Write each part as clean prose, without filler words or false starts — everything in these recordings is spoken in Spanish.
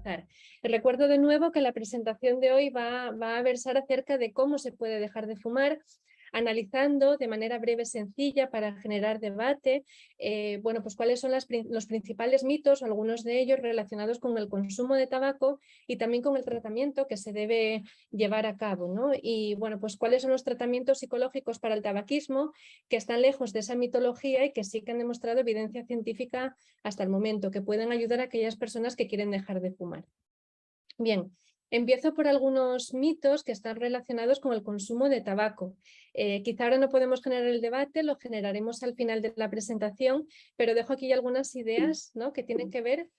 empezar. Recuerdo de nuevo que la presentación de hoy va a versar acerca de cómo se puede dejar de fumar, analizando de manera breve, sencilla, para generar debate, bueno, pues cuáles son los principales mitos, algunos de ellos relacionados con el consumo de tabaco y también con el tratamiento que se debe llevar a cabo, ¿no? Y bueno, pues cuáles son los tratamientos psicológicos para el tabaquismo que están lejos de esa mitología y que sí que han demostrado evidencia científica hasta el momento, que pueden ayudar a aquellas personas que quieren dejar de fumar. Bien, empiezo por algunos mitos que están relacionados con el consumo de tabaco. Quizá ahora no podemos generar el debate, lo generaremos al final de la presentación, pero dejo aquí algunas ideas, ¿no?, que tienen que ver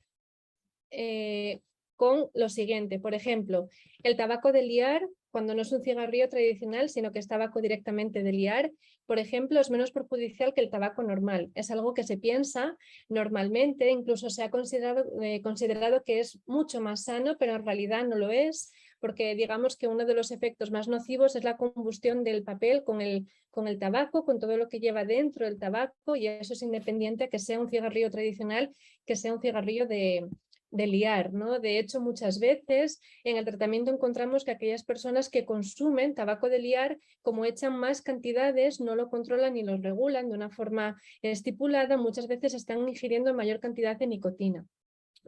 con lo siguiente. Por ejemplo, el tabaco de liar, cuando no es un cigarrillo tradicional, sino que es tabaco directamente de liar, por ejemplo, es menos perjudicial que el tabaco normal. Es algo que se piensa normalmente, incluso se ha considerado que es mucho más sano, pero en realidad no lo es, porque digamos que uno de los efectos más nocivos es la combustión del papel con el tabaco, con todo lo que lleva dentro el tabaco, y eso es independiente a que sea un cigarrillo tradicional, que sea un cigarrillo de liar, ¿no? De hecho, muchas veces en el tratamiento encontramos que aquellas personas que consumen tabaco de liar, como echan más cantidades, no lo controlan ni lo regulan de una forma estipulada, muchas veces están ingiriendo mayor cantidad de nicotina.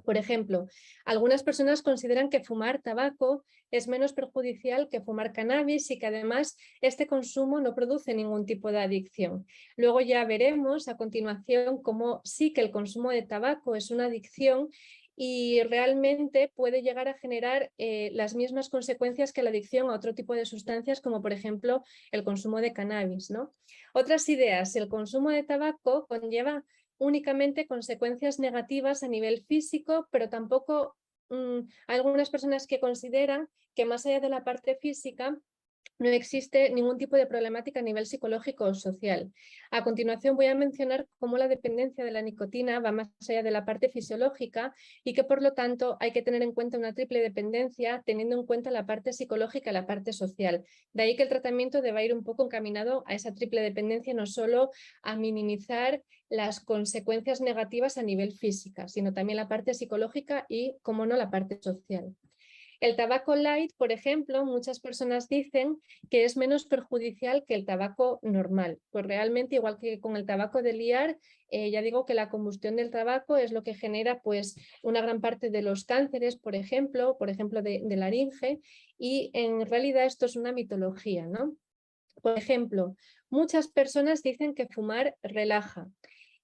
Por ejemplo, algunas personas consideran que fumar tabaco es menos perjudicial que fumar cannabis y que además este consumo no produce ningún tipo de adicción. Luego ya veremos a continuación cómo sí que el consumo de tabaco es una adicción y realmente puede llegar a generar las mismas consecuencias que la adicción a otro tipo de sustancias, como por ejemplo el consumo de cannabis, ¿no? Otras ideas: el consumo de tabaco conlleva únicamente consecuencias negativas a nivel físico, pero tampoco hay algunas personas que consideran que más allá de la parte física no existe ningún tipo de problemática a nivel psicológico o social. A continuación voy a mencionar cómo la dependencia de la nicotina va más allá de la parte fisiológica y que por lo tanto hay que tener en cuenta una triple dependencia teniendo en cuenta la parte psicológica y la parte social. De ahí que el tratamiento deba ir un poco encaminado a esa triple dependencia, no solo a minimizar las consecuencias negativas a nivel física, sino también la parte psicológica y, como no, la parte social. El tabaco light, por ejemplo, muchas personas dicen que es menos perjudicial que el tabaco normal. Pues realmente, igual que con el tabaco de liar, ya digo que la combustión del tabaco es lo que genera pues una gran parte de los cánceres, por ejemplo de laringe, y en realidad esto es una mitología, ¿no? Por ejemplo, muchas personas dicen que fumar relaja.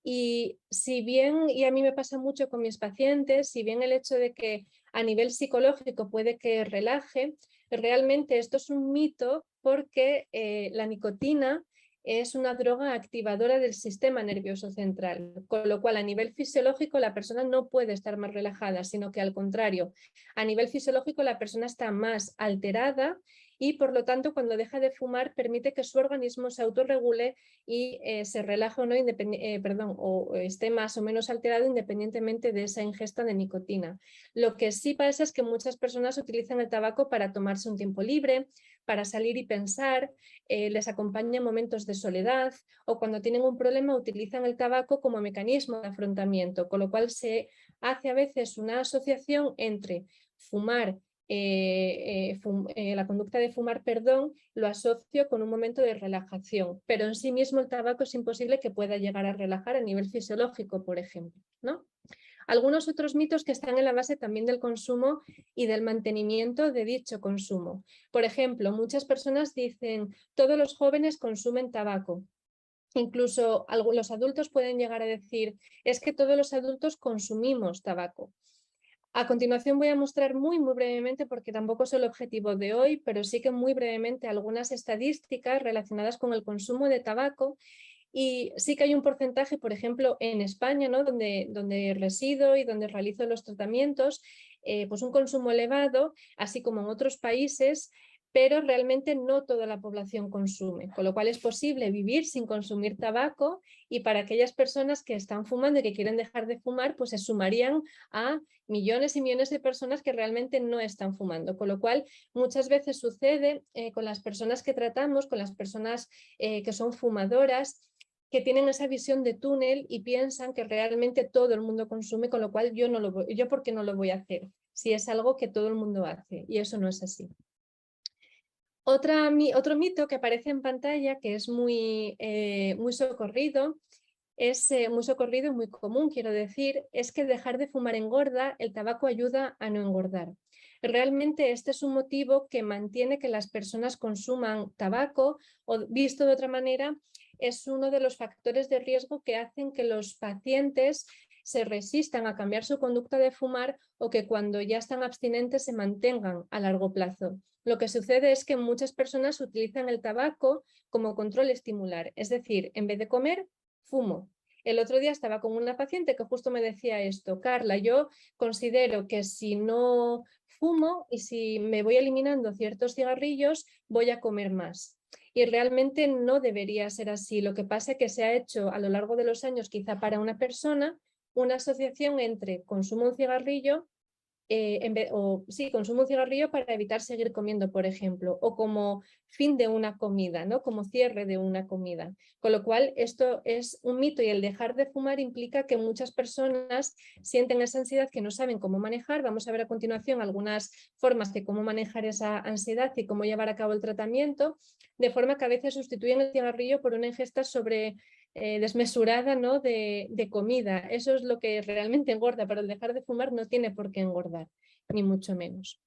Y si bien, y a mí me pasa mucho con mis pacientes, si bien el hecho de que a nivel psicológico puede que relaje, realmente esto es un mito porque la nicotina es una droga activadora del sistema nervioso central, con lo cual a nivel fisiológico la persona no puede estar más relajada, sino que al contrario, a nivel fisiológico la persona está más alterada y por lo tanto cuando deja de fumar permite que su organismo se autorregule y se relaje o no, o esté más o menos alterado independientemente de esa ingesta de nicotina. Lo que sí pasa es que muchas personas utilizan el tabaco para tomarse un tiempo libre, para salir y pensar, les acompaña en momentos de soledad o cuando tienen un problema utilizan el tabaco como mecanismo de afrontamiento, con lo cual se hace a veces una asociación entre fumar, la conducta de fumar, perdón, lo asocio con un momento de relajación, pero en sí mismo el tabaco es imposible que pueda llegar a relajar a nivel fisiológico, por ejemplo, ¿no? Algunos otros mitos que están en la base también del consumo y del mantenimiento de dicho consumo. Por ejemplo, muchas personas dicen, todos los jóvenes consumen tabaco. Incluso los adultos pueden llegar a decir, es que todos los adultos consumimos tabaco. A continuación voy a mostrar muy brevemente, porque tampoco es el objetivo de hoy, pero sí que muy brevemente algunas estadísticas relacionadas con el consumo de tabaco. Y sí que hay un porcentaje, por ejemplo, en España, ¿no?, donde resido y donde realizo los tratamientos, pues un consumo elevado, así como en otros países, pero realmente no toda la población consume, con lo cual es posible vivir sin consumir tabaco y para aquellas personas que están fumando y que quieren dejar de fumar, pues se sumarían a millones y millones de personas que realmente no están fumando, con lo cual muchas veces sucede con las personas que tratamos, con las personas que son fumadoras, que tienen esa visión de túnel y piensan que realmente todo el mundo consume, con lo cual yo ¿por qué no lo voy a hacer? si es algo que todo el mundo hace, y eso no es así. Otro mito que aparece en pantalla, que es muy socorrido, muy socorrido y muy común, quiero decir, es que dejar de fumar engorda, el tabaco ayuda a no engordar. Realmente este es un motivo que mantiene que las personas consuman tabaco, o visto de otra manera, es uno de los factores de riesgo que hacen que los pacientes se resistan a cambiar su conducta de fumar o que cuando ya están abstinentes se mantengan a largo plazo. Lo que sucede es que muchas personas utilizan el tabaco como control estimular, es decir, en vez de comer, fumo. El otro día estaba con una paciente que justo me decía esto: Carla, yo considero que si no fumo y si me voy eliminando ciertos cigarrillos, voy a comer más. Y realmente no debería ser así. Lo que pasa es que se ha hecho a lo largo de los años, quizá para una persona, una asociación entre consumo de un cigarrillo consumo un cigarrillo para evitar seguir comiendo, por ejemplo, o como fin de una comida, ¿no? Como cierre de una comida. Con lo cual, esto es un mito, y el dejar de fumar implica que muchas personas sienten esa ansiedad que no saben cómo manejar. Vamos a ver a continuación algunas formas de cómo manejar esa ansiedad y cómo llevar a cabo el tratamiento, de forma que a veces sustituyen el cigarrillo por una ingesta desmesurada, ¿no? de comida. Eso es lo que realmente engorda, pero el dejar de fumar no tiene por qué engordar, ni mucho menos.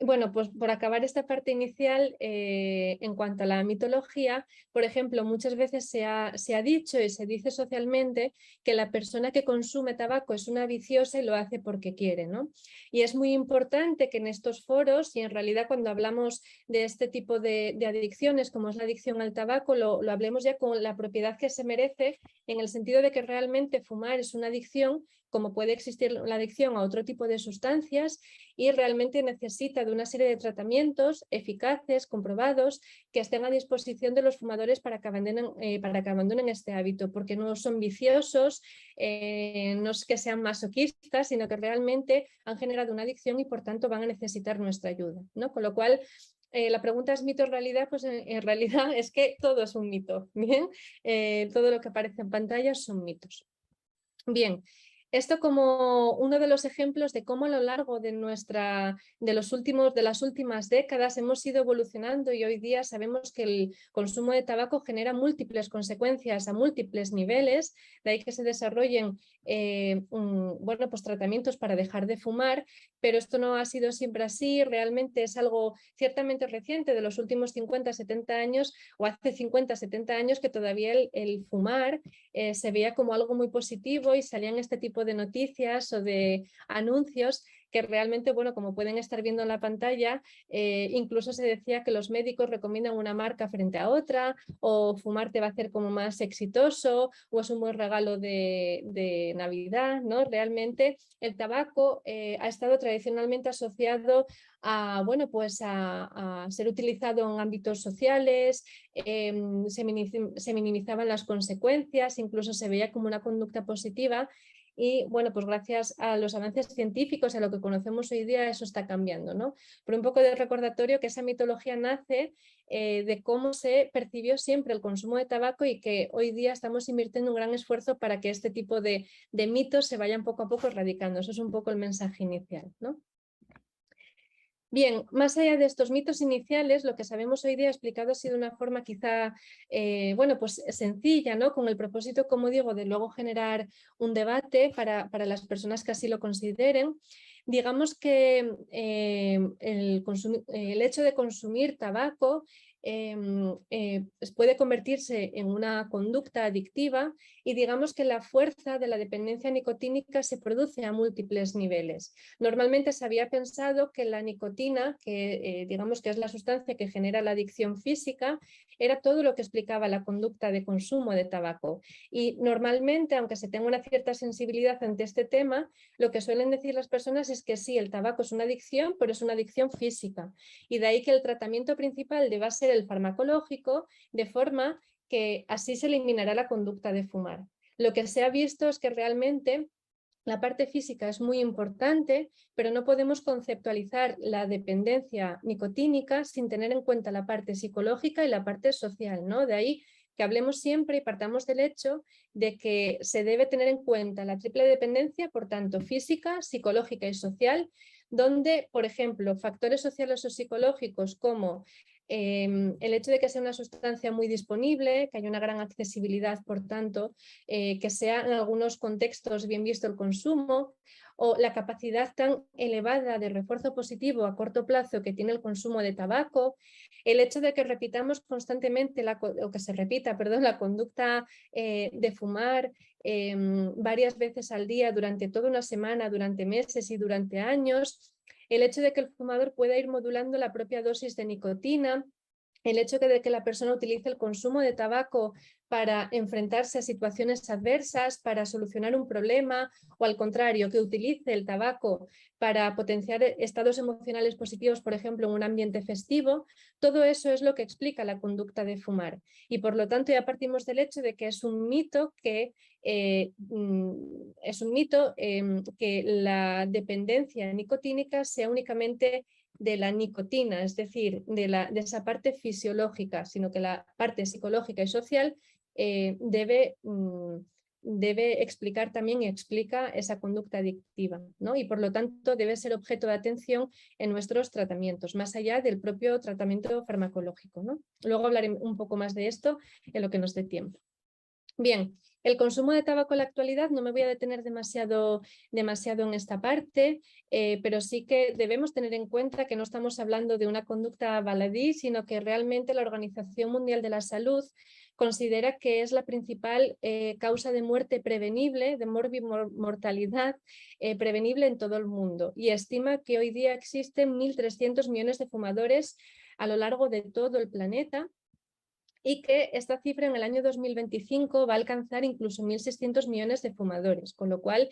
Bueno, pues por acabar esta parte inicial, en cuanto a la mitología, por ejemplo, muchas veces se ha dicho y se dice socialmente que la persona que consume tabaco es una viciosa y lo hace porque quiere, ¿no? Y es muy importante que en estos foros, y en realidad cuando hablamos de este tipo de adicciones, como es la adicción al tabaco, lo hablemos ya con la propiedad que se merece, en el sentido de que realmente fumar es una adicción, como puede existir la adicción a otro tipo de sustancias, y realmente necesita de una serie de tratamientos eficaces, comprobados, que estén a disposición de los fumadores para que abandonen este hábito, porque no son viciosos, no es que sean masoquistas, sino que realmente han generado una adicción y por tanto van a necesitar nuestra ayuda, ¿no? Con lo cual, la pregunta es mito o realidad, pues en realidad es que todo es un mito, ¿bien? Todo lo que aparece en pantalla son mitos. Bien, esto como uno de los ejemplos de cómo a lo largo de las últimas décadas hemos ido evolucionando, y hoy día sabemos que el consumo de tabaco genera múltiples consecuencias a múltiples niveles, de ahí que se desarrollen pues tratamientos para dejar de fumar, pero esto no ha sido siempre así. Realmente es algo ciertamente reciente, de los últimos 50-70 años, o hace 50-70 años, que todavía el fumar se veía como algo muy positivo y salían este tipo de noticias o de anuncios que realmente, bueno, como pueden estar viendo en la pantalla, incluso se decía que los médicos recomiendan una marca frente a otra, o fumar te va a hacer como más exitoso, o es un buen regalo de Navidad, ¿no? Realmente el tabaco ha estado tradicionalmente asociado a, bueno, pues a ser utilizado en ámbitos sociales, se minimizaban las consecuencias, incluso se veía como una conducta positiva. Y bueno, pues gracias a los avances científicos, a lo que conocemos hoy día, eso está cambiando, ¿no? Pero un poco de recordatorio que esa mitología nace de cómo se percibió siempre el consumo de tabaco, y que hoy día estamos invirtiendo un gran esfuerzo para que este tipo de mitos se vayan poco a poco erradicando. Eso es un poco el mensaje inicial, ¿no? Bien, más allá de estos mitos iniciales, lo que sabemos hoy día explicado así de una forma quizá, bueno, pues sencilla, ¿no? Con el propósito, como digo, de luego generar un debate para las personas que así lo consideren. Digamos que el hecho de consumir tabaco puede convertirse en una conducta adictiva, y digamos que la fuerza de la dependencia nicotínica se produce a múltiples niveles. Normalmente se había pensado que la nicotina, que digamos que es la sustancia que genera la adicción física, era todo lo que explicaba la conducta de consumo de tabaco. Y normalmente, aunque se tenga una cierta sensibilidad ante este tema, lo que suelen decir las personas es que sí, el tabaco es una adicción, pero es una adicción física. Y de ahí que el tratamiento principal deba ser el farmacológico, de forma que así se eliminará la conducta de fumar. Lo que se ha visto es que realmente la parte física es muy importante, pero no podemos conceptualizar la dependencia nicotínica sin tener en cuenta la parte psicológica y la parte social, ¿no? De ahí que hablemos siempre y partamos del hecho de que se debe tener en cuenta la triple dependencia, por tanto, física, psicológica y social, donde, por ejemplo, factores sociales o psicológicos como el hecho de que sea una sustancia muy disponible, que haya una gran accesibilidad, por tanto, que sea en algunos contextos bien visto el consumo, o la capacidad tan elevada de refuerzo positivo a corto plazo que tiene el consumo de tabaco, el hecho de que repitamos constantemente, o que se repita, perdón, la conducta de fumar varias veces al día durante toda una semana, durante meses y durante años, el hecho de que el fumador pueda ir modulando la propia dosis de nicotina, el hecho de que la persona utilice el consumo de tabaco para enfrentarse a situaciones adversas, para solucionar un problema, o al contrario, que utilice el tabaco para potenciar estados emocionales positivos, por ejemplo, en un ambiente festivo, todo eso es lo que explica la conducta de fumar. Y por lo tanto ya partimos del hecho de que es un mito que que la dependencia nicotínica sea únicamente de la nicotina, es decir, de esa parte fisiológica, sino que la parte psicológica y social debe explicar también y explica esa conducta adictiva, ¿no? Y por lo tanto debe ser objeto de atención en nuestros tratamientos, más allá del propio tratamiento farmacológico, ¿no? Luego hablaré un poco más de esto en lo que nos dé tiempo. Bien, el consumo de tabaco en la actualidad, no me voy a detener demasiado en esta parte, pero sí que debemos tener en cuenta que no estamos hablando de una conducta baladí, sino que realmente la Organización Mundial de la Salud considera que es la principal causa de muerte prevenible, de morbimortalidad prevenible en todo el mundo, y estima que hoy día existen 1.300 millones de fumadores a lo largo de todo el planeta, y que esta cifra en el año 2025 va a alcanzar incluso 1.600 millones de fumadores, con lo cual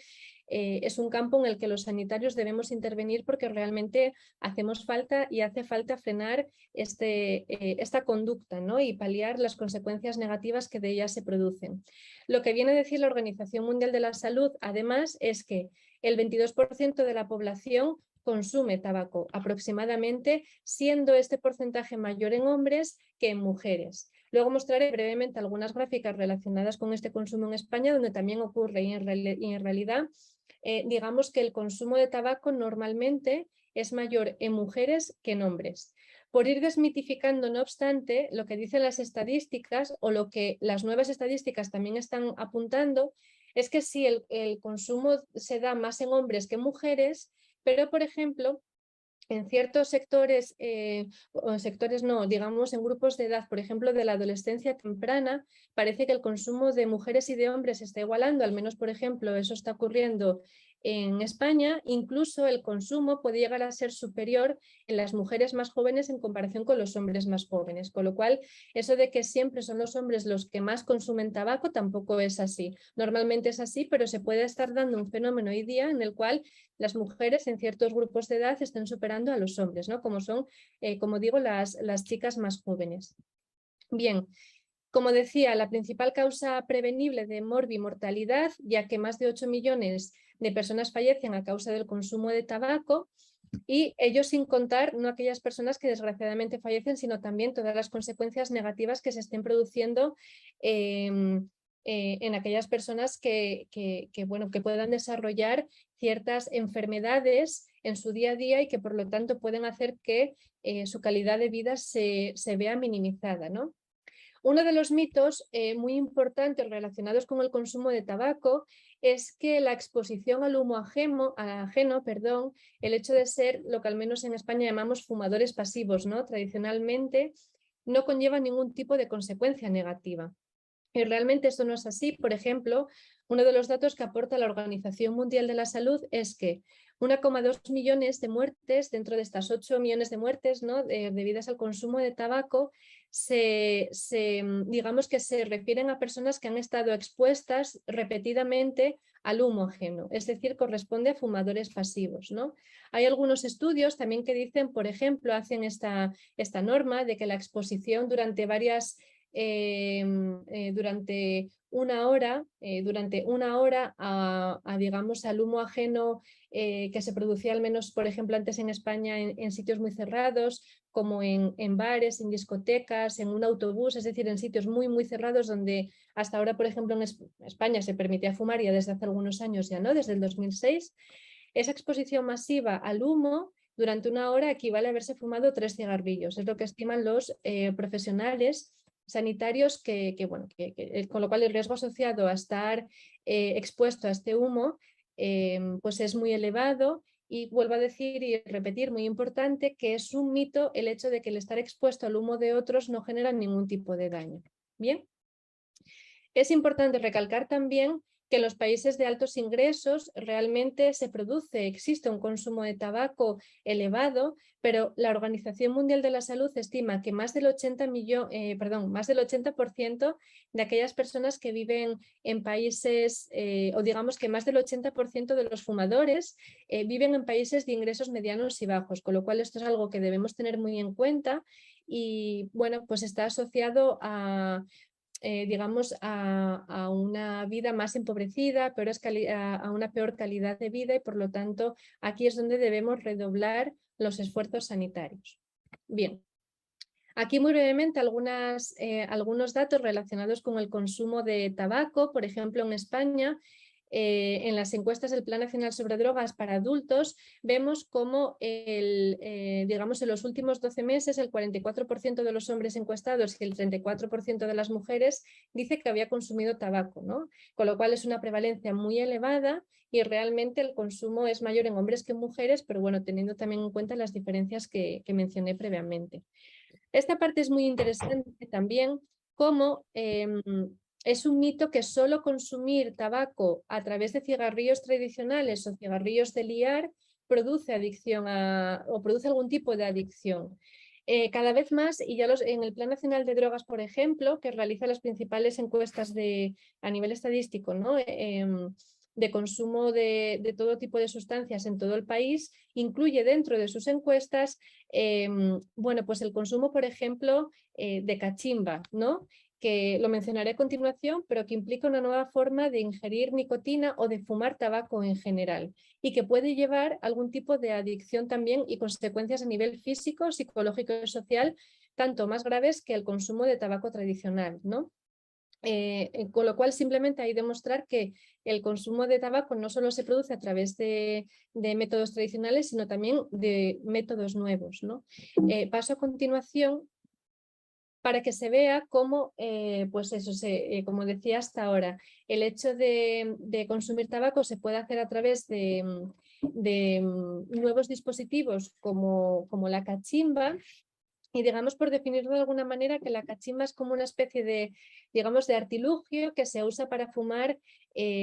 es un campo en el que los sanitarios debemos intervenir porque realmente hacemos falta y hace falta frenar esta conducta, ¿no? Y paliar las consecuencias negativas que de ella se producen. Lo que viene a decir la Organización Mundial de la Salud, además, es que el 22% de la población consume tabaco aproximadamente, siendo este porcentaje mayor en hombres que en mujeres. Luego mostraré brevemente algunas gráficas relacionadas con este consumo en España, donde también ocurre y en realidad digamos que el consumo de tabaco normalmente es mayor en mujeres que en hombres. Por ir desmitificando, no obstante, lo que dicen las estadísticas o lo que las nuevas estadísticas también están apuntando es que sí, el consumo se da más en hombres que en mujeres, pero por ejemplo, en ciertos sectores, digamos en grupos de edad, por ejemplo de la adolescencia temprana, parece que el consumo de mujeres y de hombres se está igualando, al menos por ejemplo eso está ocurriendo en España. Incluso el consumo puede llegar a ser superior en las mujeres más jóvenes en comparación con los hombres más jóvenes, con lo cual eso de que siempre son los hombres los que más consumen tabaco tampoco es así. Normalmente es así, pero se puede estar dando un fenómeno hoy día en el cual las mujeres en ciertos grupos de edad están superando a los hombres, ¿no? Como son, como digo, las chicas más jóvenes. Bien, como decía, la principal causa prevenible de morbimortalidad, ya que más de 8 millones de personas fallecen a causa del consumo de tabaco, y ello sin contar no aquellas personas que desgraciadamente fallecen, sino también todas las consecuencias negativas que se estén produciendo en aquellas personas que puedan desarrollar ciertas enfermedades en su día a día y que por lo tanto pueden hacer que su calidad de vida se vea minimizada, ¿no? Uno de los mitos muy importantes relacionados con el consumo de tabaco es que la exposición al humo ajeno, el hecho de ser lo que al menos en España llamamos fumadores pasivos, ¿no? Tradicionalmente no conlleva ningún tipo de consecuencia negativa. Y realmente esto no es así. Por ejemplo, uno de los datos que aporta la Organización Mundial de la Salud es que 1,2 millones de muertes, dentro de estas 8 millones de muertes, ¿no? Debidas al consumo de tabaco, digamos que se refieren a personas que han estado expuestas repetidamente al humo ajeno, es decir, corresponde a fumadores pasivos, ¿no? Hay algunos estudios también que dicen, por ejemplo, hacen esta durante una hora, durante una hora, digamos, al humo ajeno que se producía al menos, por ejemplo, antes en España en sitios muy cerrados, como en bares, en discotecas, en un autobús, es decir, en sitios muy, muy cerrados donde hasta ahora, por ejemplo, en España se permitía fumar, ya desde hace algunos años ya no, desde el 2006. Esa exposición masiva al humo durante una hora equivale a haberse fumado 3 cigarrillos, es lo que estiman los profesionales sanitarios bueno, con lo cual el riesgo asociado a estar expuesto a este humo pues es muy elevado. Y vuelvo a decir y repetir, muy importante, que es un mito el hecho de que el estar expuesto al humo de otros no genera ningún tipo de daño. Bien. Es importante recalcar también que en los países de altos ingresos realmente existe un consumo de tabaco elevado, pero la Organización Mundial de la Salud estima que más del 80% de aquellas personas que viven en países, o digamos que más del 80% de los fumadores viven en países de ingresos medianos y bajos, con lo cual esto es algo que debemos tener muy en cuenta y bueno, pues está asociado digamos, a una vida más empobrecida, a una peor calidad de vida y por lo tanto aquí es donde debemos redoblar los esfuerzos sanitarios. Bien, aquí muy brevemente algunos datos relacionados con el consumo de tabaco. Por ejemplo, en España, en las encuestas del Plan Nacional sobre Drogas para adultos, vemos cómo digamos, en los últimos 12 meses el 44% de los hombres encuestados y el 34% de las mujeres dice que había consumido tabaco, ¿no? Con lo cual es una prevalencia muy elevada y realmente el consumo es mayor en hombres que en mujeres, pero bueno, teniendo también en cuenta las diferencias que mencioné previamente. Esta parte es muy interesante también, como es un mito que solo consumir tabaco a través de cigarrillos tradicionales o cigarrillos de liar produce adicción o produce algún tipo de adicción. Cada vez más, y ya en el Plan Nacional de Drogas, por ejemplo, que realiza las principales encuestas a nivel estadístico, ¿no? De consumo de todo tipo de sustancias en todo el país, incluye dentro de sus encuestas bueno, pues el consumo, por ejemplo, de cachimba, ¿no? Que lo mencionaré a continuación, pero que implica una nueva forma de ingerir nicotina o de fumar tabaco en general y que puede llevar a algún tipo de adicción también y consecuencias a nivel físico, psicológico y social, tanto más graves que el consumo de tabaco tradicional, ¿no? Con lo cual simplemente hay que demostrar que el consumo de tabaco no solo se produce a través de métodos tradicionales, sino también de métodos nuevos, ¿no? Paso a continuación para que se vea cómo, pues eso, como decía hasta ahora, el hecho de consumir tabaco se puede hacer a través de nuevos dispositivos como la cachimba. Y digamos, por definirlo de alguna manera, que la cachimba es como una especie de, digamos, de artilugio que se usa para fumar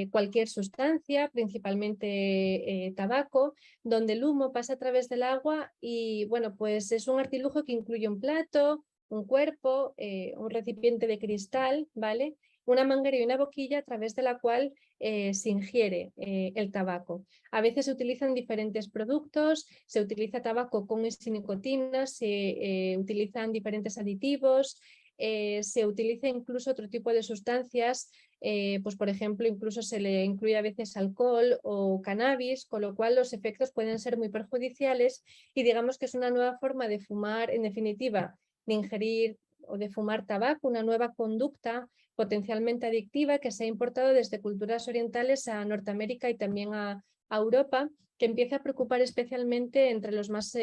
cualquier sustancia, principalmente tabaco, donde el humo pasa a través del agua y, bueno, pues es un artilugio que incluye un plato, un cuerpo, un recipiente de cristal, ¿vale? Una manguera y una boquilla a través de la cual se ingiere el tabaco. A veces se utilizan diferentes productos, se utiliza tabaco con y sin nicotina, se utilizan diferentes aditivos, se utiliza incluso otro tipo de sustancias, pues por ejemplo incluso se le incluye a veces alcohol o cannabis, con lo cual los efectos pueden ser muy perjudiciales y digamos que es una nueva forma de fumar, en definitiva, de ingerir o de fumar tabaco, una nueva conducta potencialmente adictiva que se ha importado desde culturas orientales a Norteamérica y también a Europa, que empieza a preocupar especialmente entre los más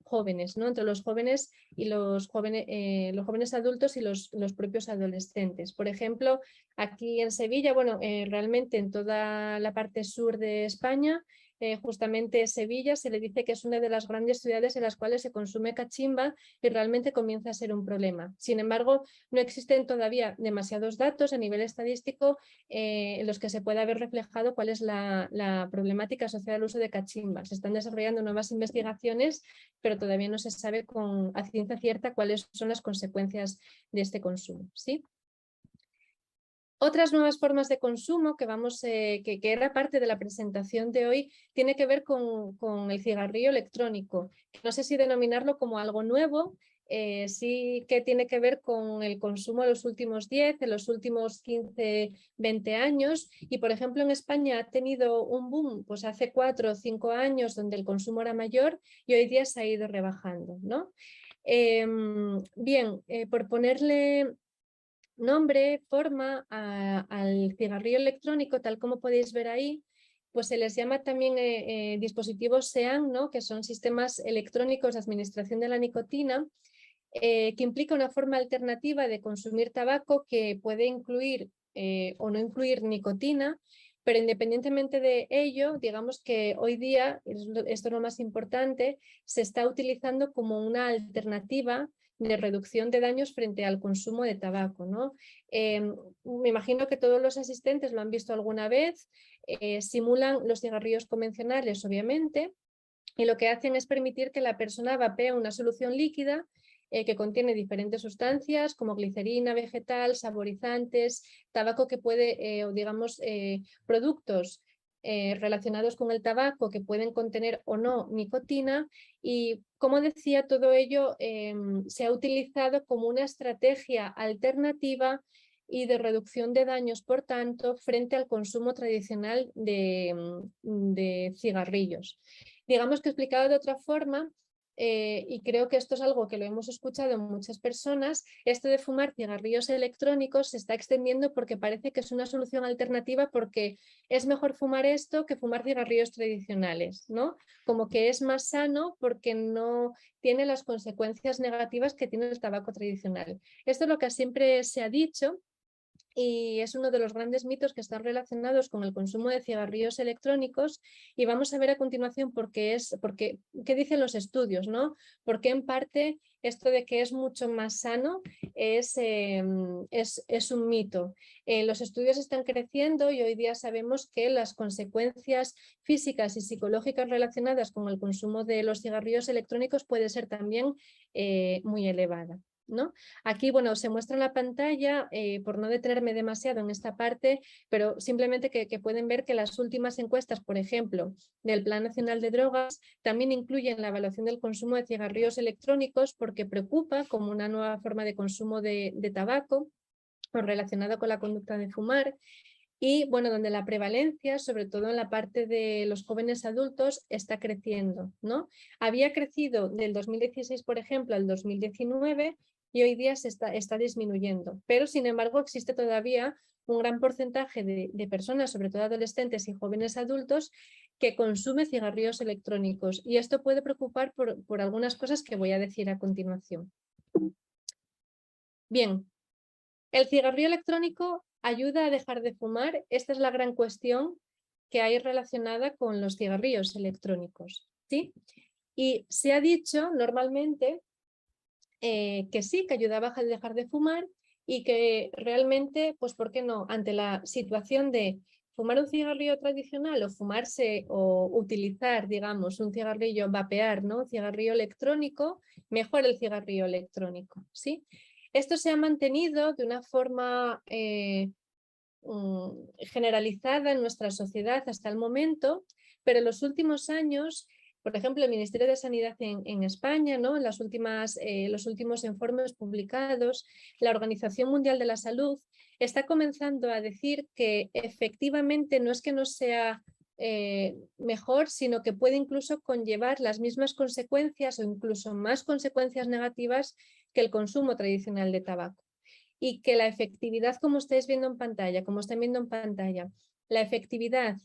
jóvenes, ¿no? Entre los jóvenes y los jóvenes adultos y los propios adolescentes. Por ejemplo, aquí en Sevilla, bueno, realmente en toda la parte sur de España, justamente Sevilla se le dice que es una de las grandes ciudades en las cuales se consume cachimba y realmente comienza a ser un problema. Sin embargo, no existen todavía demasiados datos a nivel estadístico en los que se pueda ver reflejado cuál es la problemática asociada al uso de cachimba. Se están desarrollando nuevas investigaciones, pero todavía no se sabe a ciencia cierta cuáles son las consecuencias de este consumo, ¿sí? Otras nuevas formas de consumo que era parte de la presentación de hoy tiene que ver con el cigarrillo electrónico. No sé si denominarlo como algo nuevo, sí que tiene que ver con el consumo en los últimos 10, en los últimos 15, 20 años. Y, por ejemplo, en España ha tenido un boom pues hace 4 o 5 años donde el consumo era mayor y hoy día se ha ido rebajando, ¿no? Bien, por ponerle nombre, forma al cigarrillo electrónico, tal como podéis ver ahí, pues se les llama también dispositivos SEAN, ¿no? Que son sistemas electrónicos de administración de la nicotina, que implica una forma alternativa de consumir tabaco que puede incluir o no incluir nicotina, pero independientemente de ello, digamos que hoy día, esto es lo más importante, se está utilizando como una alternativa de reducción de daños frente al consumo de tabaco, ¿no? Me imagino que todos los asistentes lo han visto alguna vez, simulan los cigarrillos convencionales, obviamente, y lo que hacen es permitir que la persona vapee una solución líquida que contiene diferentes sustancias como glicerina vegetal, saborizantes, tabaco que puede, o digamos, productos relacionados con el tabaco que pueden contener o no nicotina, y como decía, todo ello se ha utilizado como una estrategia alternativa y de reducción de daños, por tanto, frente al consumo tradicional de cigarrillos. Digamos que explicado de otra forma, y creo que esto es algo que lo hemos escuchado en muchas personas, esto de fumar cigarrillos electrónicos se está extendiendo porque parece que es una solución alternativa, porque es mejor fumar esto que fumar cigarrillos tradicionales, ¿no? Como que es más sano porque no tiene las consecuencias negativas que tiene el tabaco tradicional. Esto es lo que siempre se ha dicho, y es uno de los grandes mitos que están relacionados con el consumo de cigarrillos electrónicos, y vamos a ver a continuación qué dicen los estudios, ¿no? Porque en parte esto de que es mucho más sano es un mito. Los estudios están creciendo y hoy día sabemos que las consecuencias físicas y psicológicas relacionadas con el consumo de los cigarrillos electrónicos puede ser también muy elevada, ¿no? Aquí, bueno, se muestra en la pantalla, por no detenerme demasiado en esta parte, pero simplemente que pueden ver que las últimas encuestas, por ejemplo, del Plan Nacional de Drogas, también incluyen la evaluación del consumo de cigarrillos electrónicos, porque preocupa como una nueva forma de consumo de tabaco o relacionado con la conducta de fumar. Y bueno, donde la prevalencia, sobre todo en la parte de los jóvenes adultos, está creciendo, ¿no? Había crecido del 2016, por ejemplo, al 2019, y hoy día está disminuyendo. Pero, sin embargo, existe todavía un gran porcentaje de personas, sobre todo adolescentes y jóvenes adultos, que consume cigarrillos electrónicos. Y esto puede preocupar por algunas cosas que voy a decir a continuación. Bien, ¿el cigarrillo electrónico ayuda a dejar de fumar? Esta es la gran cuestión que hay relacionada con los cigarrillos electrónicos, ¿sí? Y se ha dicho normalmente que sí, que ayudaba a dejar de fumar, y que realmente, pues ¿por qué no? Ante la situación de fumar un cigarrillo tradicional o fumarse o utilizar, digamos, un cigarrillo, vapear, ¿no? Un cigarrillo electrónico, mejor el cigarrillo electrónico, ¿sí? Esto se ha mantenido de una forma generalizada en nuestra sociedad hasta el momento, pero en los últimos años, por ejemplo, el Ministerio de Sanidad en España, ¿no? En los últimos informes publicados, la Organización Mundial de la Salud está comenzando a decir que efectivamente no es que no sea mejor, sino que puede incluso conllevar las mismas consecuencias o incluso más consecuencias negativas que el consumo tradicional de tabaco. Y que la efectividad, como estáis viendo en pantalla, la efectividad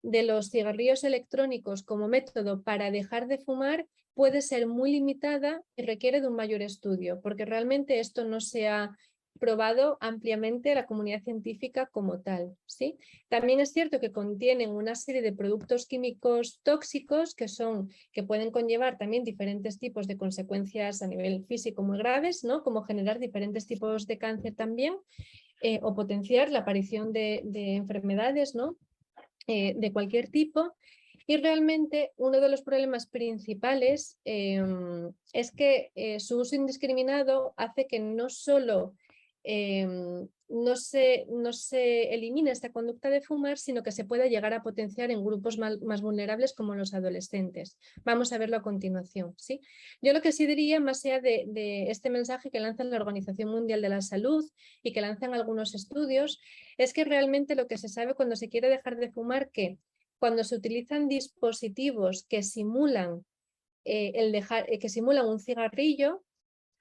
de los cigarrillos electrónicos como método para dejar de fumar puede ser muy limitada y requiere de un mayor estudio, porque realmente esto no se ha probado ampliamente a la comunidad científica como tal, ¿sí? También es cierto que contienen una serie de productos químicos tóxicos que pueden conllevar también diferentes tipos de consecuencias a nivel físico muy graves, ¿no? Como generar diferentes tipos de cáncer también, o potenciar la aparición de enfermedades, ¿no? De cualquier tipo. Y realmente uno de los problemas principales es que su uso indiscriminado hace que no solo no se elimina esta conducta de fumar, sino que se puede llegar a potenciar en grupos más vulnerables como los adolescentes. Vamos a verlo a continuación, ¿sí? Yo lo que sí diría, más allá de este mensaje que lanza la Organización Mundial de la Salud y que lanzan algunos estudios, es que realmente lo que se sabe cuando se quiere dejar de fumar, que cuando se utilizan dispositivos que simulan, que simulan un cigarrillo,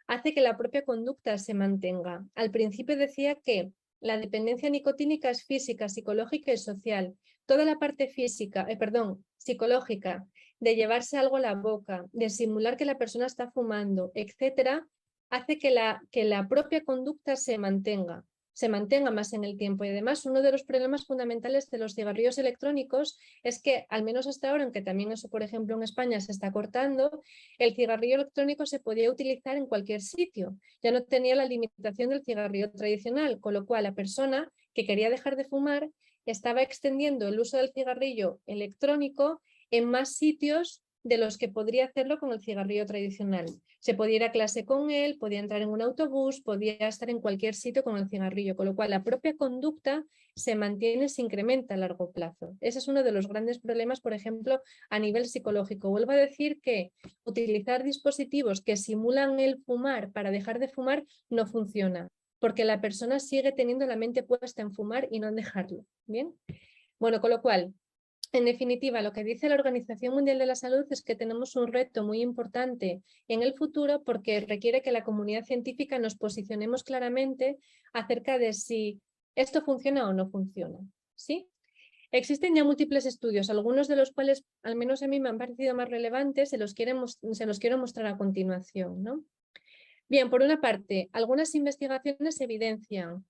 hace que la propia conducta se mantenga. Al principio decía que la dependencia nicotínica es física, psicológica y social. Toda la parte psicológica, de llevarse algo a la boca, de simular que la persona está fumando, etcétera, hace que la propia conducta se mantenga más en el tiempo. Y además, uno de los problemas fundamentales de los cigarrillos electrónicos es que, al menos hasta ahora, aunque también eso, por ejemplo, en España se está cortando, el cigarrillo electrónico se podía utilizar en cualquier sitio. Ya no tenía la limitación del cigarrillo tradicional, con lo cual la persona que quería dejar de fumar estaba extendiendo el uso del cigarrillo electrónico en más sitios de los que podría hacerlo con el cigarrillo tradicional. Se podía ir a clase con él, podía entrar en un autobús, podía estar en cualquier sitio con el cigarrillo, con lo cual la propia conducta se mantiene, se incrementa a largo plazo. Ese es uno de los grandes problemas, por ejemplo, a nivel psicológico. Vuelvo a decir que utilizar dispositivos que simulan el fumar para dejar de fumar no funciona, porque la persona sigue teniendo la mente puesta en fumar y no en dejarlo. ¿Bien? Bueno, con lo cual, en definitiva, lo que dice la Organización Mundial de la Salud es que tenemos un reto muy importante en el futuro porque requiere que la comunidad científica nos posicionemos claramente acerca de si esto funciona o no funciona. ¿Sí? Existen ya múltiples estudios, algunos de los cuales, al menos a mí me han parecido más relevantes, se los quiero mostrar a continuación, ¿no? Bien, por una parte, algunas investigaciones evidencian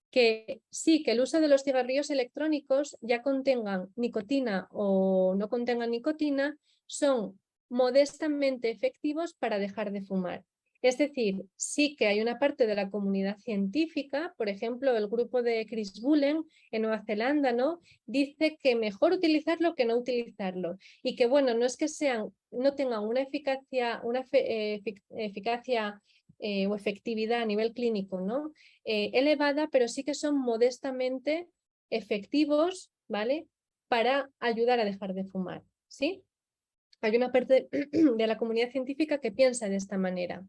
que sí, que el uso de los cigarrillos electrónicos, ya contengan nicotina o no contengan nicotina, son modestamente efectivos para dejar de fumar. Es decir, sí que hay una parte de la comunidad científica, por ejemplo, el grupo de Chris Bullen en Nueva Zelanda, ¿no? Dice que mejor utilizarlo que no utilizarlo y que, bueno, no es que no tengan una eficacia, o efectividad a nivel clínico, ¿no? Elevada, pero sí que son modestamente efectivos, ¿vale? Para ayudar a dejar de fumar, ¿sí? Hay una parte de la comunidad científica que piensa de esta manera.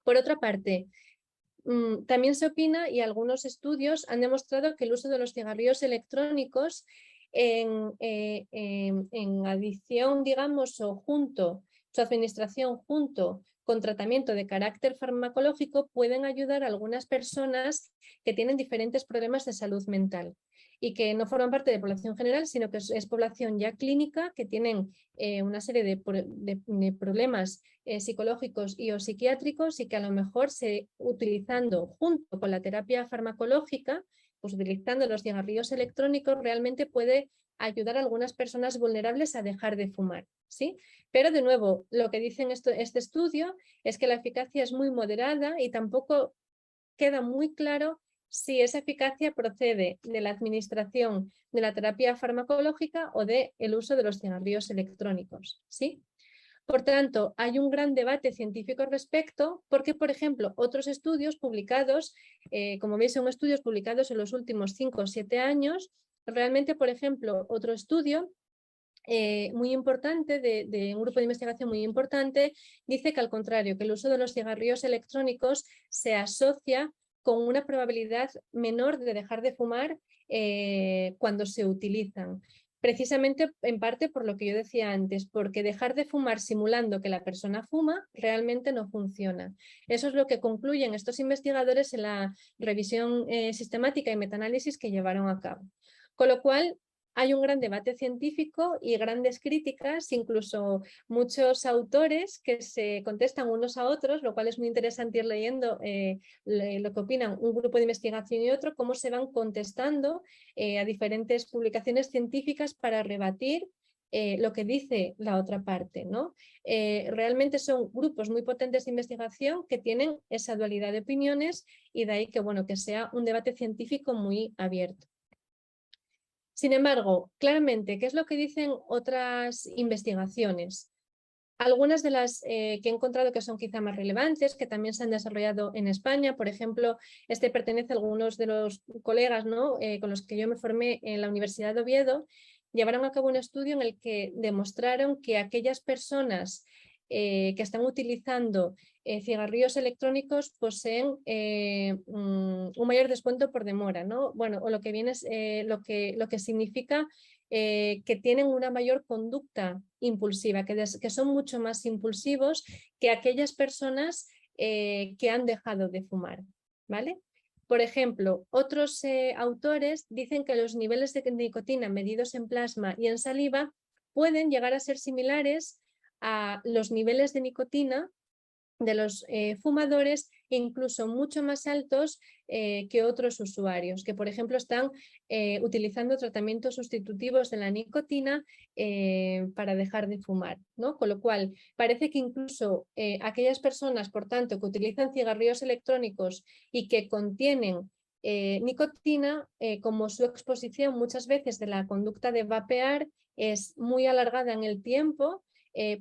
Por otra parte, también se opina y algunos estudios han demostrado que el uso de los cigarrillos electrónicos en adición, digamos, o su administración junto con tratamiento de carácter farmacológico pueden ayudar a algunas personas que tienen diferentes problemas de salud mental y que no forman parte de población general, sino que es población ya clínica, que tienen una serie de problemas psicológicos y o psiquiátricos y que a lo mejor utilizando junto con la terapia farmacológica, pues utilizando los cigarrillos electrónicos, realmente puede ayudar a algunas personas vulnerables a dejar de fumar, ¿sí? Pero de nuevo, lo que dice este estudio es que la eficacia es muy moderada y tampoco queda muy claro si esa eficacia procede de la administración de la terapia farmacológica o del uso de los cigarrillos electrónicos, ¿sí? Por tanto, hay un gran debate científico al respecto porque, por ejemplo, otros estudios publicados, como veis, son estudios publicados en los últimos 5 o 7 años. Realmente, por ejemplo, otro estudio muy importante, de un grupo de investigación muy importante, dice que al contrario, que el uso de los cigarrillos electrónicos se asocia con una probabilidad menor de dejar de fumar cuando se utilizan. Precisamente en parte por lo que yo decía antes, porque dejar de fumar simulando que la persona fuma realmente no funciona. Eso es lo que concluyen estos investigadores en la revisión sistemática y metaanálisis que llevaron a cabo. Con lo cual, hay un gran debate científico y grandes críticas, incluso muchos autores que se contestan unos a otros, lo cual es muy interesante ir leyendo lo que opinan un grupo de investigación y otro, cómo se van contestando a diferentes publicaciones científicas para rebatir lo que dice la otra parte, ¿no? Realmente son grupos muy potentes de investigación que tienen esa dualidad de opiniones y de ahí que, bueno, que sea un debate científico muy abierto. Sin embargo, claramente, ¿qué es lo que dicen otras investigaciones? Algunas de las que he encontrado que son quizá más relevantes, que también se han desarrollado en España, por ejemplo, este pertenece a algunos de los colegas, ¿no? Con los que yo me formé en la Universidad de Oviedo, llevaron a cabo un estudio en el que demostraron que aquellas personas que están utilizando cigarrillos electrónicos poseen un mayor descuento por demora, ¿no? Bueno, o lo que viene es lo que significa que tienen una mayor conducta impulsiva, que son mucho más impulsivos que aquellas personas que han dejado de fumar, ¿vale? Por ejemplo, otros autores dicen que los niveles de nicotina medidos en plasma y en saliva pueden llegar a ser similares a los niveles de nicotina de los fumadores, incluso mucho más altos que otros usuarios, que por ejemplo están utilizando tratamientos sustitutivos de la nicotina para dejar de fumar, ¿no? Con lo cual parece que incluso aquellas personas, por tanto, que utilizan cigarrillos electrónicos y que contienen nicotina, como su exposición muchas veces de la conducta de vapear es muy alargada en el tiempo,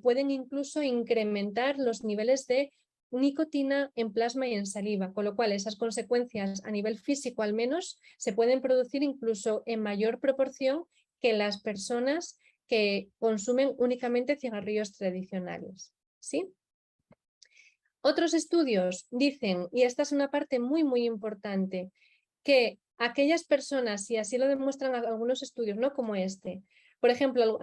pueden incluso incrementar los niveles de nicotina en plasma y en saliva, con lo cual esas consecuencias a nivel físico al menos se pueden producir incluso en mayor proporción que las personas que consumen únicamente cigarrillos tradicionales, ¿sí? Otros estudios dicen, y esta es una parte muy importante, que aquellas personas, y así lo demuestran algunos estudios, no como este, por ejemplo,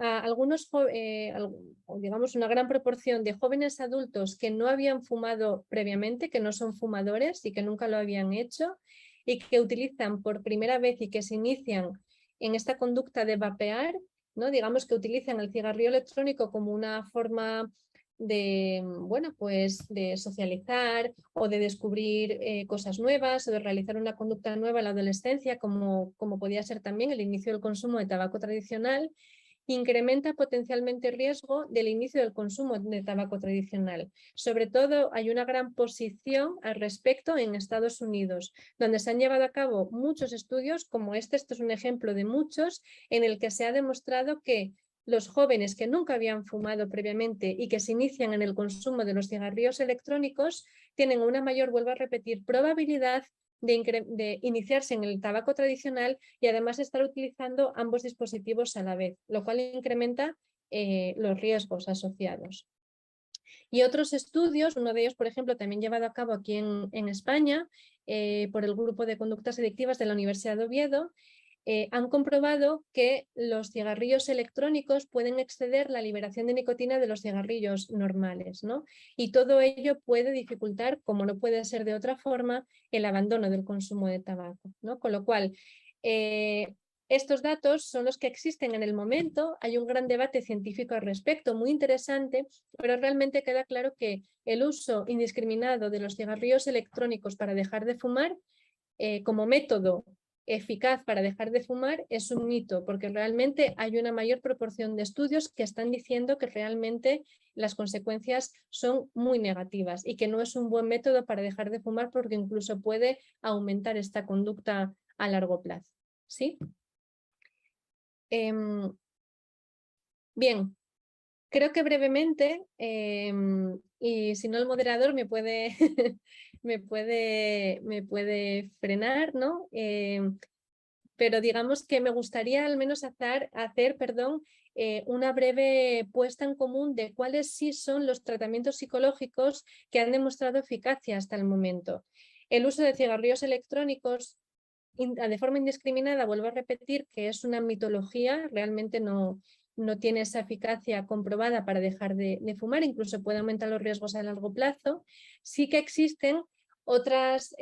digamos una gran proporción de jóvenes adultos que no habían fumado previamente, que no son fumadores y que nunca lo habían hecho y que utilizan por primera vez y que se inician en esta conducta de vapear, ¿no? Digamos que utilizan el cigarrillo electrónico como una forma de, bueno, pues de socializar o de descubrir cosas nuevas o de realizar una conducta nueva en la adolescencia, como podía ser también el inicio del consumo de tabaco tradicional, incrementa potencialmente el riesgo del inicio del consumo de tabaco tradicional. Sobre todo hay una gran posición al respecto en Estados Unidos, donde se han llevado a cabo muchos estudios como este es un ejemplo de muchos, en el que se ha demostrado que los jóvenes que nunca habían fumado previamente y que se inician en el consumo de los cigarrillos electrónicos tienen una mayor, vuelvo a repetir, probabilidad de iniciarse en el tabaco tradicional y además estar utilizando ambos dispositivos a la vez, lo cual incrementa los riesgos asociados. Y otros estudios, uno de ellos, por ejemplo, también llevado a cabo aquí en España por el Grupo de Conductas Adictivas de la Universidad de Oviedo, han comprobado que los cigarrillos electrónicos pueden exceder la liberación de nicotina de los cigarrillos normales, ¿no? Y todo ello puede dificultar, como no puede ser de otra forma, el abandono del consumo de tabaco, ¿no? Con lo cual, estos datos son los que existen en el momento, hay un gran debate científico al respecto, muy interesante, pero realmente queda claro que el uso indiscriminado de los cigarrillos electrónicos para dejar de fumar como método eficaz para dejar de fumar es un mito, porque realmente hay una mayor proporción de estudios que están diciendo que realmente las consecuencias son muy negativas y que no es un buen método para dejar de fumar porque incluso puede aumentar esta conducta a largo plazo. ¿Sí? Bien, creo que brevemente, y si no el moderador me puede, me puede frenar, ¿no? Pero digamos que me gustaría al menos hacer una breve puesta en común de cuáles sí son los tratamientos psicológicos que han demostrado eficacia hasta el momento. El uso de cigarrillos electrónicos de forma indiscriminada, vuelvo a repetir que es una mitología, realmente no tiene esa eficacia comprobada para dejar de fumar, incluso puede aumentar los riesgos a largo plazo. Sí que existen otras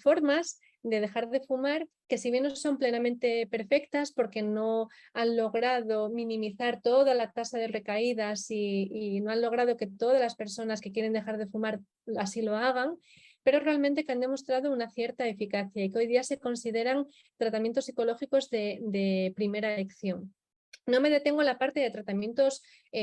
formas de dejar de fumar que si bien no son plenamente perfectas porque no han logrado minimizar toda la tasa de recaídas y no han logrado que todas las personas que quieren dejar de fumar así lo hagan, pero realmente que han demostrado una cierta eficacia y que hoy día se consideran tratamientos psicológicos de primera elección. No me detengo en la parte de tratamientos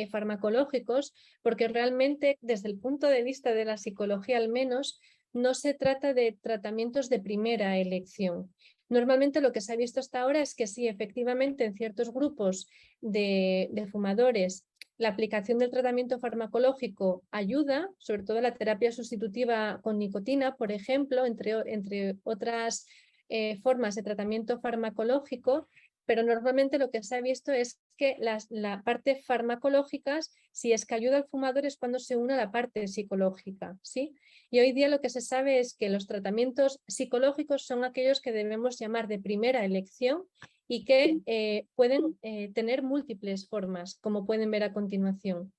farmacológicos porque realmente desde el punto de vista de la psicología al menos no se trata de tratamientos de primera elección. Normalmente lo que se ha visto hasta ahora es que sí, efectivamente en ciertos grupos de fumadores la aplicación del tratamiento farmacológico ayuda, sobre todo la terapia sustitutiva con nicotina, por ejemplo, entre otras formas de tratamiento farmacológico, pero normalmente lo que se ha visto es que la parte farmacológica, si es que ayuda al fumador, es cuando se une a la parte psicológica, ¿sí? Y hoy día lo que se sabe es que los tratamientos psicológicos son aquellos que debemos llamar de primera elección y que pueden tener múltiples formas, como pueden ver a continuación.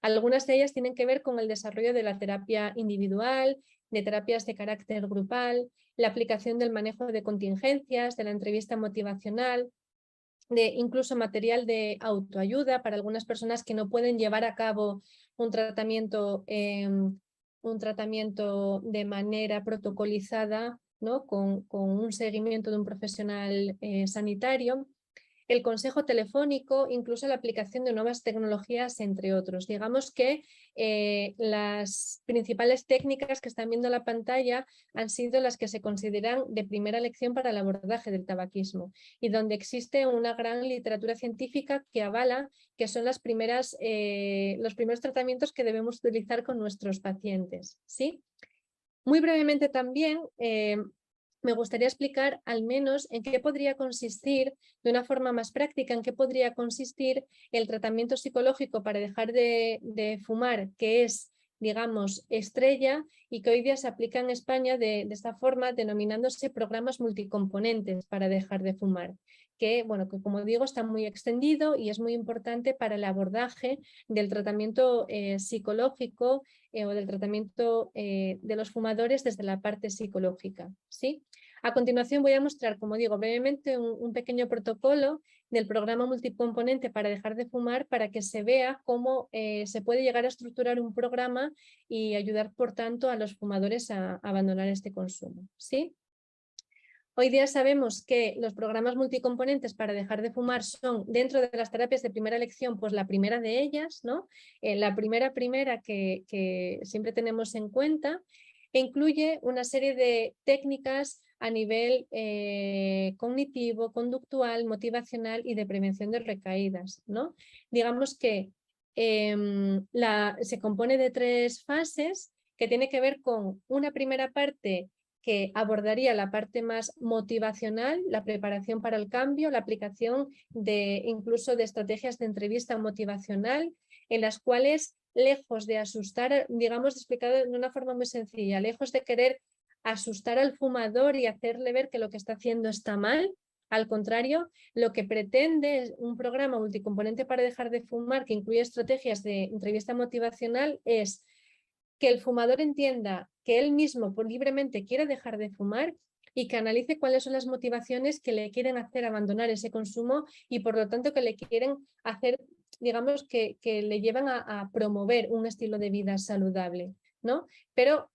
Algunas de ellas tienen que ver con el desarrollo de la terapia individual, de terapias de carácter grupal, la aplicación del manejo de contingencias, de la entrevista motivacional, de incluso material de autoayuda para algunas personas que no pueden llevar a cabo un tratamiento de manera protocolizada, ¿no? con un seguimiento de un profesional sanitario. El consejo telefónico, incluso la aplicación de nuevas tecnologías, entre otros. Digamos que las principales técnicas que están viendo en la pantalla han sido las que se consideran de primera elección para el abordaje del tabaquismo y donde existe una gran literatura científica que avala que son los primeros tratamientos que debemos utilizar con nuestros pacientes, ¿sí? Muy brevemente también me gustaría explicar al menos en qué podría consistir, de una forma más práctica, en qué podría consistir el tratamiento psicológico para dejar de fumar, que es, digamos, estrella y que hoy día se aplica en España de esta forma, denominándose programas multicomponentes para dejar de fumar. Que, bueno, que como digo, está muy extendido y es muy importante para el abordaje del tratamiento psicológico o del tratamiento de los fumadores desde la parte psicológica, ¿sí? A continuación voy a mostrar, como digo, brevemente un pequeño protocolo del programa multicomponente para dejar de fumar para que se vea cómo se puede llegar a estructurar un programa y ayudar, por tanto, a los fumadores a abandonar este consumo, ¿sí? Hoy día sabemos que los programas multicomponentes para dejar de fumar son, dentro de las terapias de primera elección, pues la primera de ellas, ¿no? La primera que siempre tenemos en cuenta, e incluye una serie de técnicas a nivel cognitivo, conductual, motivacional y de prevención de recaídas, ¿no? Digamos que se compone de 3 fases que tiene que ver con una primera parte que abordaría la parte más motivacional, la preparación para el cambio, la aplicación incluso de estrategias de entrevista motivacional, en las cuales, lejos de asustar, digamos, explicado de una forma muy sencilla, lejos de querer asustar al fumador y hacerle ver que lo que está haciendo está mal, al contrario, lo que pretende es un programa multicomponente para dejar de fumar que incluye estrategias de entrevista motivacional es que el fumador entienda que él mismo libremente quiere dejar de fumar y que analice cuáles son las motivaciones que le quieren hacer abandonar ese consumo y por lo tanto que le quieren hacer, digamos, que le llevan a promover un estilo de vida saludable, ¿no? Pero,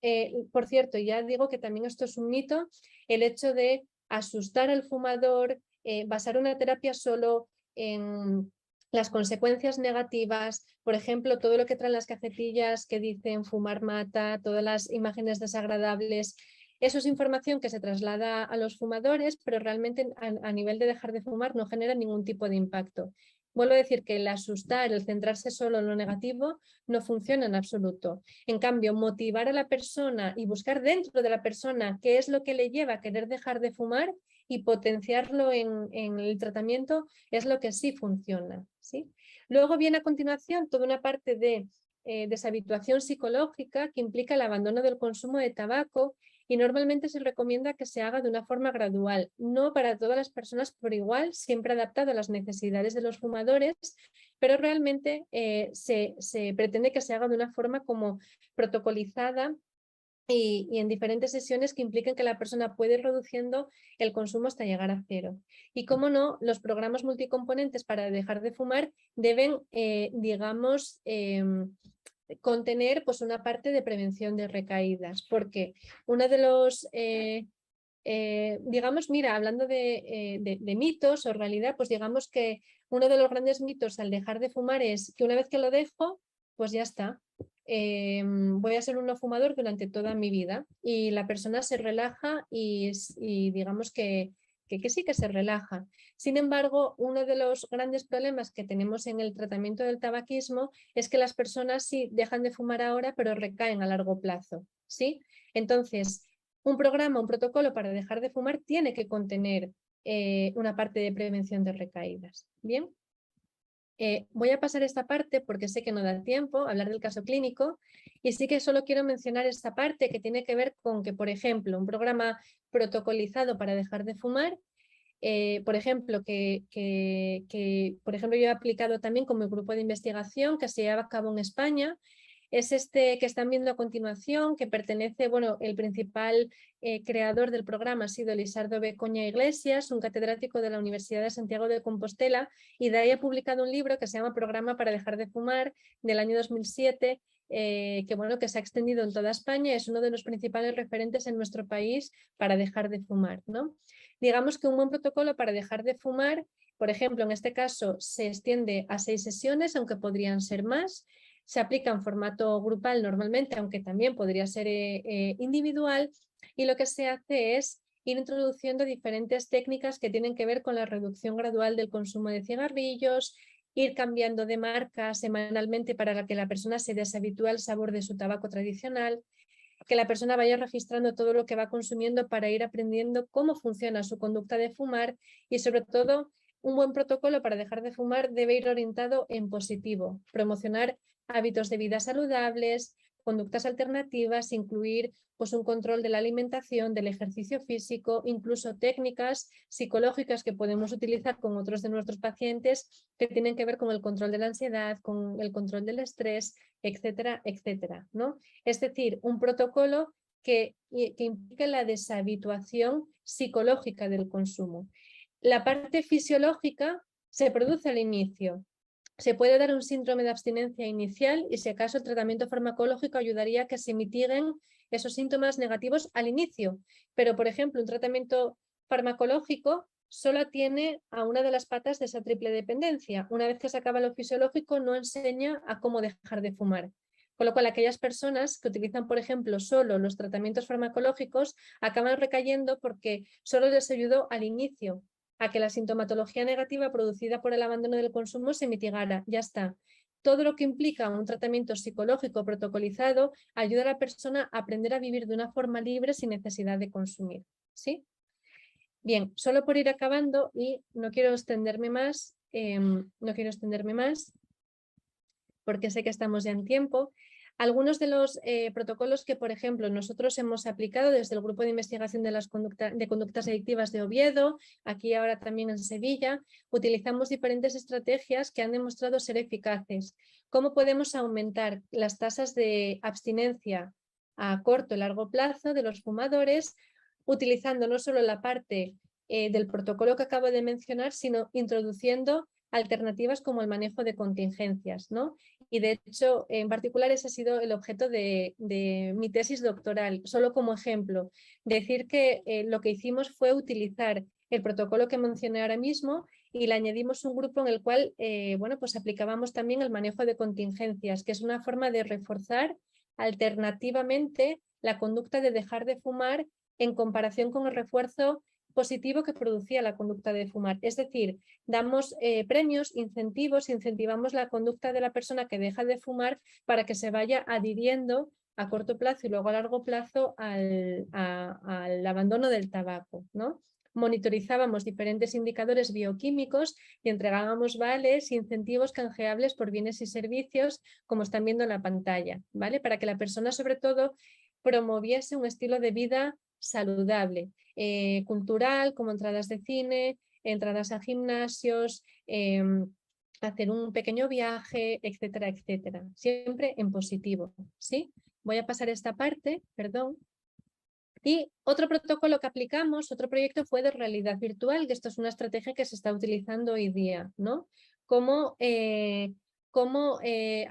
por cierto, ya digo que también esto es un mito, el hecho de asustar al fumador, basar una terapia solo en las consecuencias negativas, por ejemplo, todo lo que traen las cajetillas que dicen fumar mata, todas las imágenes desagradables, eso es información que se traslada a los fumadores, pero realmente a nivel de dejar de fumar no genera ningún tipo de impacto. Vuelvo a decir que el asustar, el centrarse solo en lo negativo no funciona en absoluto. En cambio, motivar a la persona y buscar dentro de la persona qué es lo que le lleva a querer dejar de fumar y potenciarlo en el tratamiento es lo que sí funciona, ¿sí? Luego viene a continuación toda una parte de deshabituación psicológica que implica el abandono del consumo de tabaco y normalmente se recomienda que se haga de una forma gradual, no para todas las personas por igual, siempre adaptado a las necesidades de los fumadores, pero realmente se pretende que se haga de una forma como protocolizada y en diferentes sesiones que impliquen que la persona puede ir reduciendo el consumo hasta llegar a 0. Y cómo no, los programas multicomponentes para dejar de fumar deben, digamos, contener pues, una parte de prevención de recaídas, porque uno de los, digamos, mira, hablando de mitos o realidad, pues digamos que uno de los grandes mitos al dejar de fumar es que una vez que lo dejo, pues ya está. Voy a ser un no fumador durante toda mi vida y la persona se relaja y digamos que que sí que se relaja. Sin embargo, uno de los grandes problemas que tenemos en el tratamiento del tabaquismo es que las personas sí dejan de fumar ahora, pero recaen a largo plazo, ¿sí? Entonces, un programa, un protocolo para dejar de fumar tiene que contener una parte de prevención de recaídas. Bien. Voy a pasar esta parte porque sé que no da tiempo a hablar del caso clínico y sí que solo quiero mencionar esta parte que tiene que ver con que, por ejemplo, un programa protocolizado para dejar de fumar, por ejemplo, por ejemplo, yo he aplicado también con mi grupo de investigación que se lleva a cabo en España. Es este que están viendo a continuación, que pertenece, bueno, el principal creador del programa ha sido Lisardo Becoña Iglesias, un catedrático de la Universidad de Santiago de Compostela, y de ahí ha publicado un libro que se llama Programa para dejar de fumar, del año 2007, que, bueno, que se ha extendido en toda España, es uno de los principales referentes en nuestro país para dejar de fumar, ¿no? Digamos que un buen protocolo para dejar de fumar, por ejemplo, en este caso se extiende a 6 sesiones, aunque podrían ser más. Se aplica en formato grupal normalmente, aunque también podría ser individual, y lo que se hace es ir introduciendo diferentes técnicas que tienen que ver con la reducción gradual del consumo de cigarrillos, ir cambiando de marca semanalmente para que la persona se deshabitúe al sabor de su tabaco tradicional, que la persona vaya registrando todo lo que va consumiendo para ir aprendiendo cómo funciona su conducta de fumar y, sobre todo, un buen protocolo para dejar de fumar debe ir orientado en positivo, promocionar hábitos de vida saludables, conductas alternativas, incluir pues, un control de la alimentación, del ejercicio físico, incluso técnicas psicológicas que podemos utilizar con otros de nuestros pacientes que tienen que ver con el control de la ansiedad, con el control del estrés, etcétera, etcétera, ¿no? Es decir, un protocolo que implique la deshabituación psicológica del consumo. La parte fisiológica se produce al inicio. Se puede dar un síndrome de abstinencia inicial y, si acaso, el tratamiento farmacológico ayudaría a que se mitiguen esos síntomas negativos al inicio. Pero, por ejemplo, un tratamiento farmacológico solo atiene a una de las patas de esa triple dependencia. Una vez que se acaba lo fisiológico, no enseña a cómo dejar de fumar. Con lo cual, aquellas personas que utilizan, por ejemplo, solo los tratamientos farmacológicos acaban recayendo porque solo les ayudó al inicio a que la sintomatología negativa producida por el abandono del consumo se mitigara. Ya está. Todo lo que implica un tratamiento psicológico protocolizado ayuda a la persona a aprender a vivir de una forma libre sin necesidad de consumir. ¿Sí? Bien, solo por ir acabando, y no quiero extenderme más, porque sé que estamos ya en tiempo. Algunos de los protocolos que, por ejemplo, nosotros hemos aplicado desde el Grupo de Investigación de Conductas Adictivas de Oviedo, aquí ahora también en Sevilla, utilizamos diferentes estrategias que han demostrado ser eficaces. ¿Cómo podemos aumentar las tasas de abstinencia a corto y largo plazo de los fumadores, utilizando no solo la parte del protocolo que acabo de mencionar, sino introduciendo alternativas como el manejo de contingencias, ¿no? Y de hecho, en particular, ese ha sido el objeto de mi tesis doctoral. Solo como ejemplo, decir que lo que hicimos fue utilizar el protocolo que mencioné ahora mismo y le añadimos un grupo en el cual bueno, pues aplicábamos también el manejo de contingencias, que es una forma de reforzar alternativamente la conducta de dejar de fumar en comparación con el refuerzo positivo que producía la conducta de fumar. Es decir, damos premios, incentivamos la conducta de la persona que deja de fumar para que se vaya adhiriendo a corto plazo y luego a largo plazo al abandono del tabaco, ¿no? Monitorizábamos diferentes indicadores bioquímicos y entregábamos vales e incentivos canjeables por bienes y servicios, como están viendo en la pantalla, ¿vale? Para que la persona, sobre todo, promoviese un estilo de vida saludable, cultural, como entradas de cine, entradas a gimnasios, hacer un pequeño viaje, etcétera, etcétera. Siempre en positivo, ¿sí? Voy a pasar esta parte, perdón. Y otro protocolo que aplicamos, otro proyecto fue de realidad virtual, que esto es una estrategia que se está utilizando hoy día, ¿no? Como a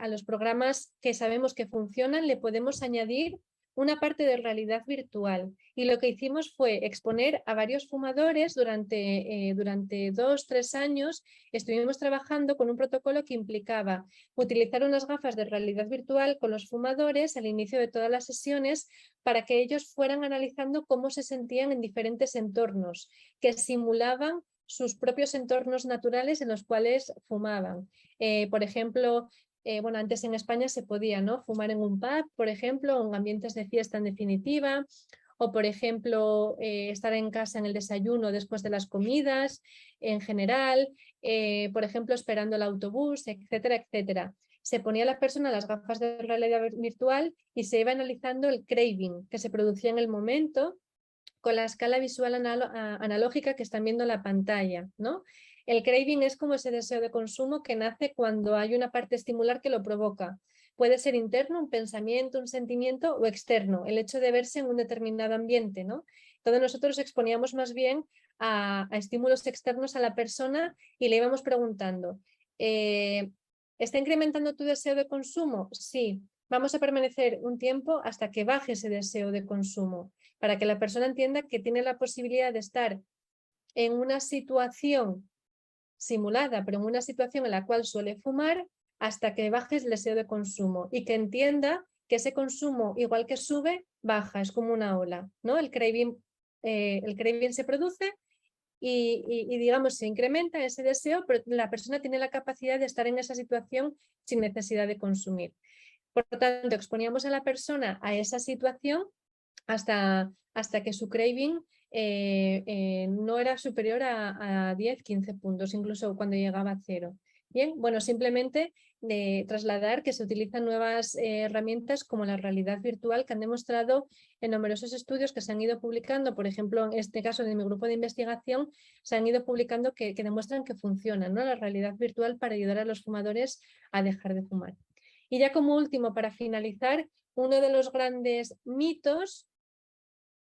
los programas que sabemos que funcionan le podemos añadir una parte de realidad virtual y lo que hicimos fue exponer a varios fumadores durante 2-3 años. Estuvimos trabajando con un protocolo que implicaba utilizar unas gafas de realidad virtual con los fumadores al inicio de todas las sesiones para que ellos fueran analizando cómo se sentían en diferentes entornos que simulaban sus propios entornos naturales en los cuales fumaban. Por ejemplo, bueno, antes en España se podía, ¿no?, fumar en un pub, por ejemplo, o en ambientes de fiesta en definitiva, o por ejemplo, estar en casa en el desayuno después de las comidas, en general, por ejemplo, esperando el autobús, etcétera, etcétera. Se ponía a la persona las gafas de realidad virtual y se iba analizando el craving que se producía en el momento con la escala visual analógica que están viendo en la pantalla, ¿no? El craving es como ese deseo de consumo que nace cuando hay una parte estimular que lo provoca. Puede ser interno, un pensamiento, un sentimiento, o externo, el hecho de verse en un determinado ambiente, ¿no? Entonces nosotros exponíamos más bien a estímulos externos a la persona y le íbamos preguntando, ¿está incrementando tu deseo de consumo? Sí. Vamos a permanecer un tiempo hasta que baje ese deseo de consumo, para que la persona entienda que tiene la posibilidad de estar en una situación simulada, pero en una situación en la cual suele fumar, hasta que baje el deseo de consumo y que entienda que ese consumo, igual que sube, baja, es como una ola, ¿no? El craving se produce y digamos se incrementa ese deseo, pero la persona tiene la capacidad de estar en esa situación sin necesidad de consumir. Por lo tanto, exponíamos a la persona a esa situación hasta que su craving no era superior a 10-15 puntos, incluso cuando llegaba a 0. Bien, bueno, simplemente trasladar que se utilizan nuevas herramientas como la realidad virtual que han demostrado en numerosos estudios que se han ido publicando, por ejemplo, en este caso de mi grupo de investigación, se han ido publicando que demuestran que funciona, ¿no?, la realidad virtual para ayudar a los fumadores a dejar de fumar. Y ya como último, para finalizar, uno de los grandes mitos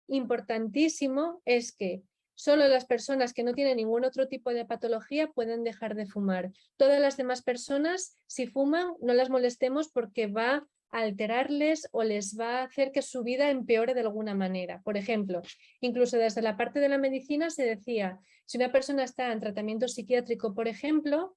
importantísimo es que solo las personas que no tienen ningún otro tipo de patología pueden dejar de fumar. Todas las demás personas, si fuman, no las molestemos porque va a alterarles o les va a hacer que su vida empeore de alguna manera. Por ejemplo, incluso desde la parte de la medicina se decía, si una persona está en tratamiento psiquiátrico, por ejemplo,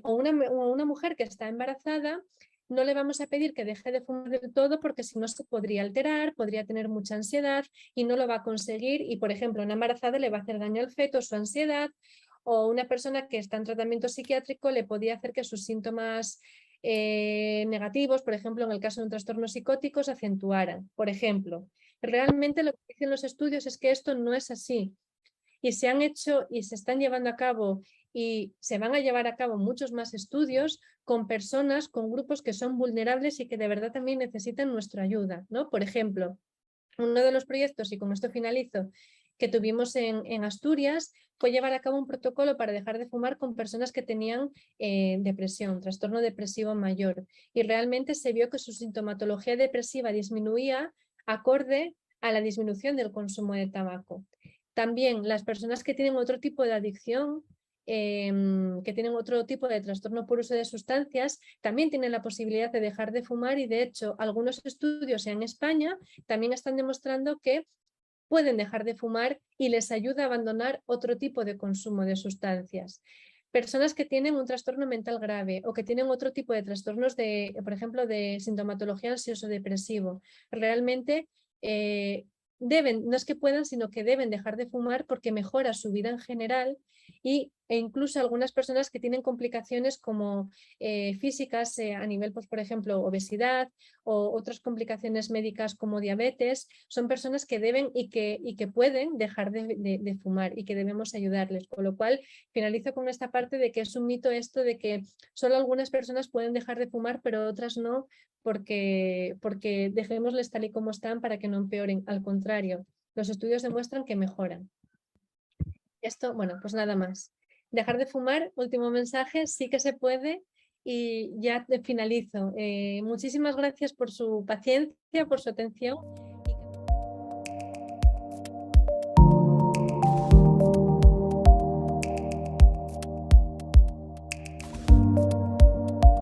o una mujer que está embarazada, no le vamos a pedir que deje de fumar del todo porque si no se podría alterar, podría tener mucha ansiedad y no lo va a conseguir y, por ejemplo, una embarazada le va a hacer daño al feto, su ansiedad, o una persona que está en tratamiento psiquiátrico le podría hacer que sus síntomas negativos, por ejemplo, en el caso de un trastorno psicótico, se acentuaran. Por ejemplo, realmente lo que dicen los estudios es que esto no es así y se han hecho y se están llevando a cabo y se van a llevar a cabo muchos más estudios con personas, con grupos que son vulnerables y que de verdad también necesitan nuestra ayuda, ¿no? Por ejemplo, uno de los proyectos, y con esto finalizo, que tuvimos en Asturias fue llevar a cabo un protocolo para dejar de fumar con personas que tenían depresión, trastorno depresivo mayor, y realmente se vio que su sintomatología depresiva disminuía acorde a la disminución del consumo de tabaco. También las personas que tienen otro tipo de adicción, que tienen otro tipo de trastorno por uso de sustancias, también tienen la posibilidad de dejar de fumar y de hecho algunos estudios en España también están demostrando que pueden dejar de fumar y les ayuda a abandonar otro tipo de consumo de sustancias. Personas que tienen un trastorno mental grave o que tienen otro tipo de trastornos de, por ejemplo, de sintomatología ansioso-depresivo, realmente deben, no es que puedan, sino que deben dejar de fumar porque mejora su vida en general e incluso algunas personas que tienen complicaciones como físicas a nivel, pues, por ejemplo, obesidad o otras complicaciones médicas como diabetes, son personas que deben y que pueden dejar de fumar y que debemos ayudarles. Con lo cual, finalizo con esta parte de que es un mito esto de que solo algunas personas pueden dejar de fumar, pero otras no, porque dejémosles tal y como están para que no empeoren. Al contrario, los estudios demuestran que mejoran. Esto, bueno, pues nada más. Dejar de fumar, último mensaje, sí que se puede y ya finalizo. Muchísimas gracias por su paciencia, por su atención